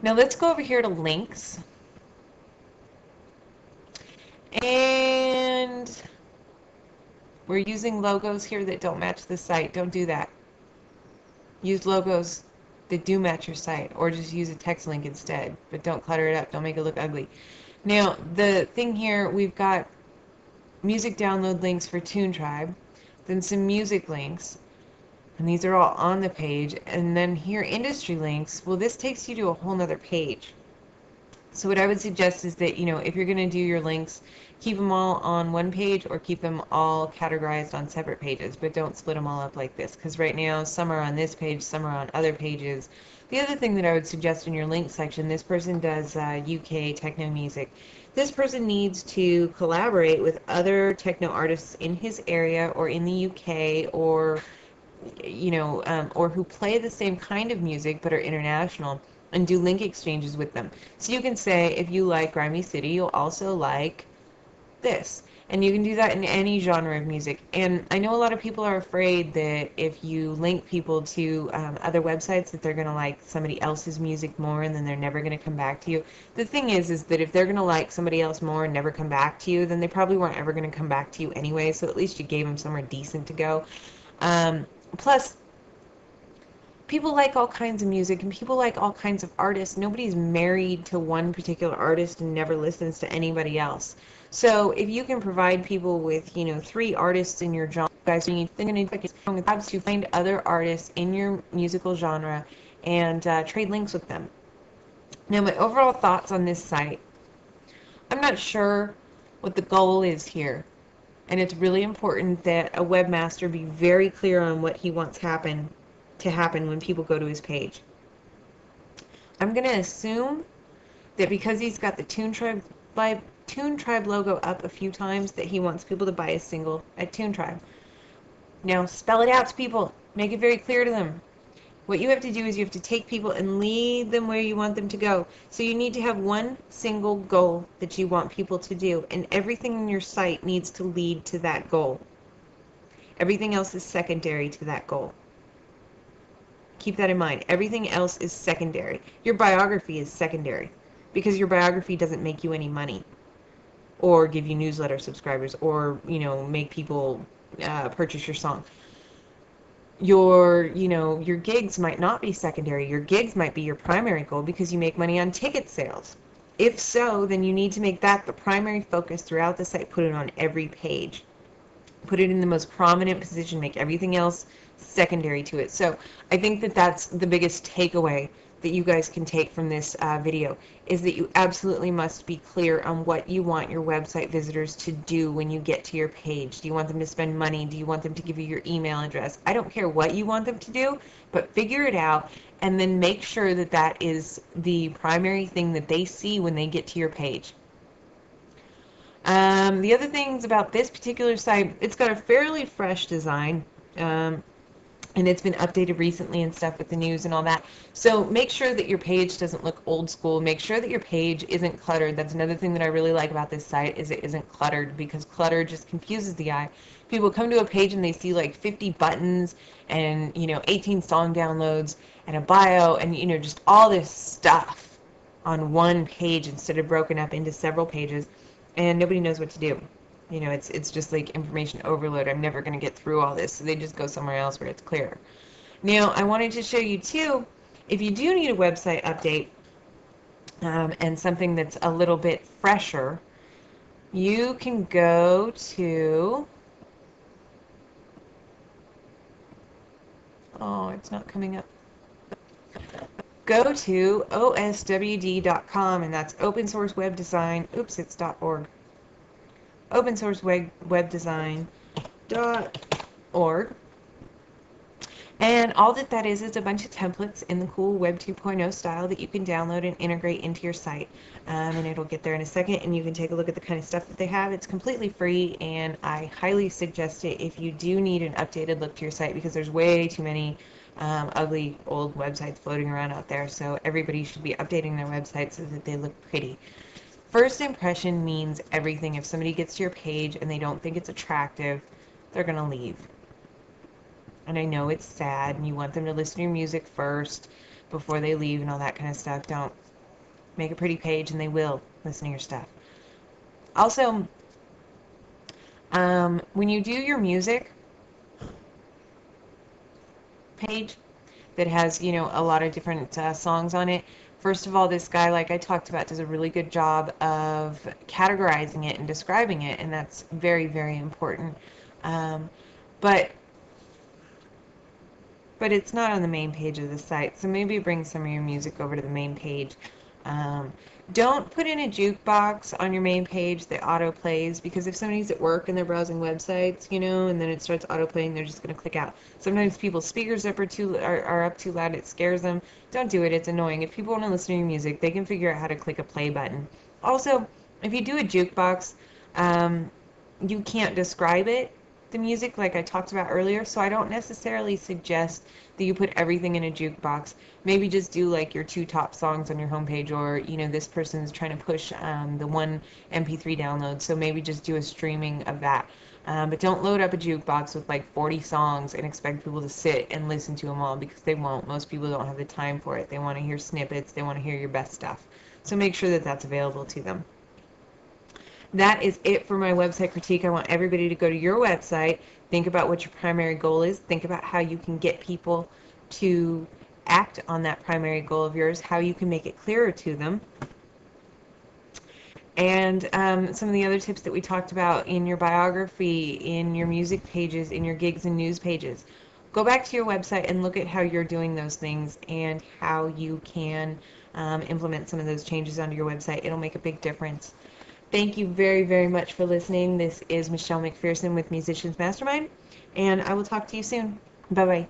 Now let's go over here to links. And we're using logos here that don't match the site. Don't do that. Use logos that do match your site, or just use a text link instead. But don't clutter it up. Don't make it look ugly. Now, the thing here, we've got music download links for TuneTribe, then some music links, and these are all on the page. And then here, industry links. Well, this takes you to a whole nother page. So what I would suggest is that, if you're going to do your links, keep them all on one page or keep them all categorized on separate pages, but don't split them all up like this, because right now some are on this page, some are on other pages. The other thing that I would suggest in your link section, this person does UK techno music. This person needs to collaborate with other techno artists in his area or in the UK, or who play the same kind of music but are international, and do link exchanges with them. So you can say, if you like Grimy City, you'll also like this. And you can do that in any genre of music. And I know a lot of people are afraid that if you link people to other websites, that they're going to like somebody else's music more and then they're never going to come back to you. The thing is that if they're going to like somebody else more and never come back to you, then they probably weren't ever going to come back to you anyway. So at least you gave them somewhere decent to go. Plus, people like all kinds of music and people like all kinds of artists. Nobody's married to one particular artist and never listens to anybody else. So if you can provide people with, 3 artists in your genre, guys, you need to find other artists in your musical genre and trade links with them. Now, my overall thoughts on this site, I'm not sure what the goal is here. And it's really important that a webmaster be very clear on what he wants to happen when people go to his page. I'm going to assume that because he's got the TuneTribe logo up a few times, that he wants people to buy a single at TuneTribe. Now, spell it out to people. Make it very clear to them. What you have to do is you have to take people and lead them where you want them to go. So you need to have one single goal that you want people to do, and everything in your site needs to lead to that goal. Everything else is secondary to that goal. Keep that in mind. Everything else is secondary. Your biography is secondary because your biography doesn't make you any money or give you newsletter subscribers or, make people purchase your song. Your gigs might not be secondary. Your gigs might be your primary goal because you make money on ticket sales. If so, then you need to make that the primary focus throughout the site. Put it on every page. Put it in the most prominent position. Make everything else secondary to it. So I think that that's the biggest takeaway that you guys can take from this video, is that you absolutely must be clear on what you want your website visitors to do when you get to your page. Do you want them to spend money? Do you want them to give you your email address? I don't care what you want them to do, but figure it out and then make sure that that is the primary thing that they see when they get to your page. The other things about this particular site, it's got a fairly fresh design. And it's been updated recently and stuff with the news and all that. So make sure that your page doesn't look old school. Make sure that your page isn't cluttered. That's another thing that I really like about this site, is it isn't cluttered, because clutter just confuses the eye. People come to a page and they see like 50 buttons and 18 song downloads and a bio and just all this stuff on one page instead of broken up into several pages, and nobody knows what to do. It's just like information overload. I'm never going to get through all this, so they just go somewhere else where it's clearer. Now, I wanted to show you too, if you do need a website update and something that's a little bit fresher, you can go to, oh, it's not coming up. Go to oswd.com, and that's open source web design. Oops, it's .org. Open source web design.org. And all that is a bunch of templates in the cool Web 2.0 style that you can download and integrate into your site. And it'll get there in a second, and you can take a look at the kind of stuff that they have. It's completely free, and I highly suggest it if you do need an updated look to your site, because there's way too many ugly old websites floating around out there. So everybody should be updating their websites so that they look pretty. First impression means everything. If somebody gets to your page and they don't think it's attractive, they're going to leave. And I know it's sad and you want them to listen to your music first before they leave and all that kind of stuff. Make a pretty page and they will listen to your stuff. Also, when you do your music page that has, you know, a lot of different songs on it, first of all, this guy, like I talked about, does a really good job of categorizing it and describing it, and that's very, very important. Um, but it's not on the main page of the site, so maybe bring some of your music over to the main page. Um, don't put in a jukebox on your main page that auto plays, because if somebody's at work and they're browsing websites, you know, and then it starts auto playing, they're just going to click out. Sometimes people's speakers are up too loud, it scares them. Don't do it, it's annoying. If people want to listen to your music, they can figure out how to click a play button. Also, if you do a jukebox, you can't describe it, the music, like I talked about earlier, so I don't necessarily suggest that you put everything in a jukebox. Maybe just do like your 2 top songs on your homepage, or, you know, this person's trying to push the one MP3 download, so maybe just do a streaming of that. But don't load up a jukebox with like 40 songs and expect people to sit and listen to them all, because they won't. Most people don't have the time for it. They want to hear snippets, they want to hear your best stuff. So make sure that that's available to them. That is it for my website critique. I want everybody to go to your website, think about what your primary goal is, think about how you can get people to act on that primary goal of yours, how you can make it clearer to them, and some of the other tips that we talked about in your biography, in your music pages, in your gigs and news pages. Go back to your website and look at how you're doing those things and how you can implement some of those changes onto your website. It'll make a big difference. Thank you very, very much for listening. This is Michelle McPherson with Musicians Mastermind, and I will talk to you soon. Bye-bye.